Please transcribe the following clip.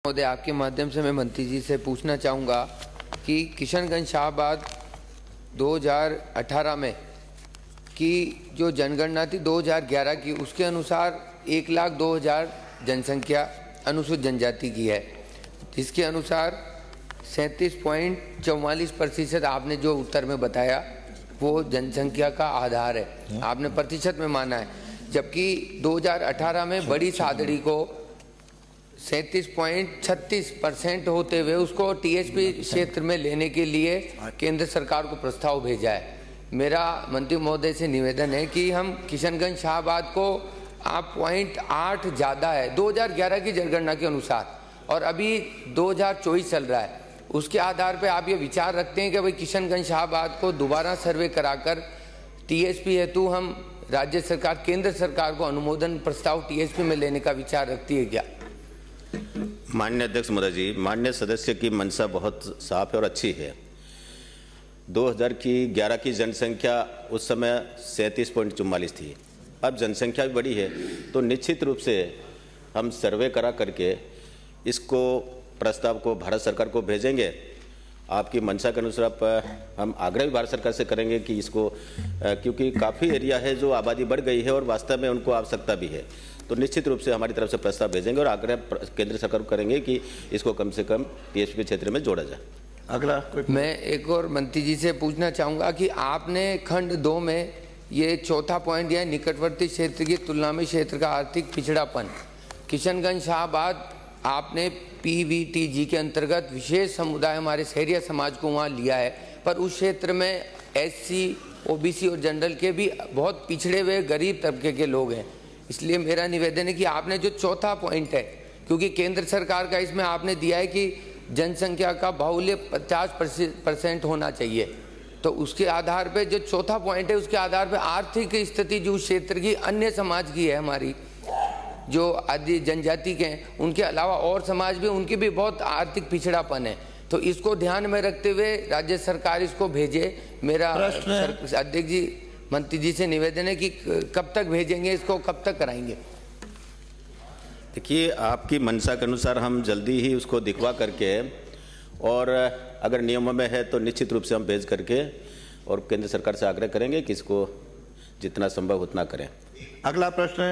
महोदय, आपके माध्यम से मैं मंत्री जी से पूछना चाहूँगा कि किशनगंज शाहबाद 2018 में की जो जनगणना थी 2011 की, उसके अनुसार 1,02,000 जनसंख्या अनुसूचित जनजाति की है, जिसके अनुसार 37.44% आपने जो उत्तर में बताया वो जनसंख्या का आधार है, आपने प्रतिशत में माना है, जबकि 2018 में बड़ी सादड़ी को 37.36% होते हुए उसको टीएसपी क्षेत्र में लेने के लिए केंद्र सरकार को प्रस्ताव भेजा है। मेरा मंत्री महोदय से निवेदन है कि हम किशनगंज शाहबाद को आप 0.8 ज़्यादा है 2011 की जनगणना के अनुसार, और अभी 2024 चल रहा है, उसके आधार पे आप ये विचार रखते हैं कि भाई किशनगंज शाहबाद को दोबारा सर्वे कराकर टीएसपी हेतु हम राज्य सरकार केंद्र सरकार को अनुमोदन प्रस्ताव टीएसपी में लेने का विचार रखती है क्या? माननीय अध्यक्ष महोदय जी, माननीय सदस्य की मंशा बहुत साफ है और अच्छी है। 2011 की जनसंख्या उस समय 37.44 थी, अब जनसंख्या भी बड़ी है, तो निश्चित रूप से हम सर्वे करा करके इसको प्रस्ताव को भारत सरकार को भेजेंगे। आपकी मंशा के अनुसार हम आग्रह भी भारत सरकार से करेंगे कि इसको, क्योंकि काफ़ी एरिया है जो आबादी बढ़ गई है और वास्तव में उनको आवश्यकता भी है, तो निश्चित रूप से हमारी तरफ से प्रस्ताव भेजेंगे और आग्रह केंद्र सरकार को करेंगे कि इसको कम से कम टीएसपी क्षेत्र में जोड़ा जाए। अगला मैं एक और मंत्री जी से पूछना चाहूँगा कि आपने खंड 2 में ये चौथा पॉइंट दिया, निकटवर्ती क्षेत्र की तुलना में क्षेत्र का आर्थिक पिछड़ापन। किशनगंज शाहबाद आपने पीवीटीजी के अंतर्गत विशेष समुदाय हमारे शहरिया समाज को वहाँ लिया है, पर उस क्षेत्र में एससी, ओबीसी और जनरल के भी बहुत पिछड़े हुए गरीब तबके के लोग हैं। इसलिए मेरा निवेदन है कि आपने जो चौथा पॉइंट है, क्योंकि केंद्र सरकार का इसमें आपने दिया है कि जनसंख्या का बाहुल्य 50% होना चाहिए, तो उसके आधार पे जो चौथा पॉइंट है उसके आधार पे आर्थिक स्थिति जो क्षेत्र की अन्य समाज की है, हमारी जो आदि जनजाति के हैं, उनके अलावा और समाज भी, उनकी भी बहुत आर्थिक पिछड़ापन है, तो इसको ध्यान में रखते हुए राज्य सरकार इसको भेजे। मेरा अध्यक्ष जी मंत्री जी से निवेदन है कि कब तक भेजेंगे, इसको कब तक कराएंगे? देखिए, आपकी मंशा के अनुसार हम जल्दी ही उसको दिखवा करके, और अगर नियमों में है तो निश्चित रूप से हम भेज करके और केंद्र सरकार से आग्रह करेंगे कि इसको जितना संभव उतना करें। अगला प्रश्न है।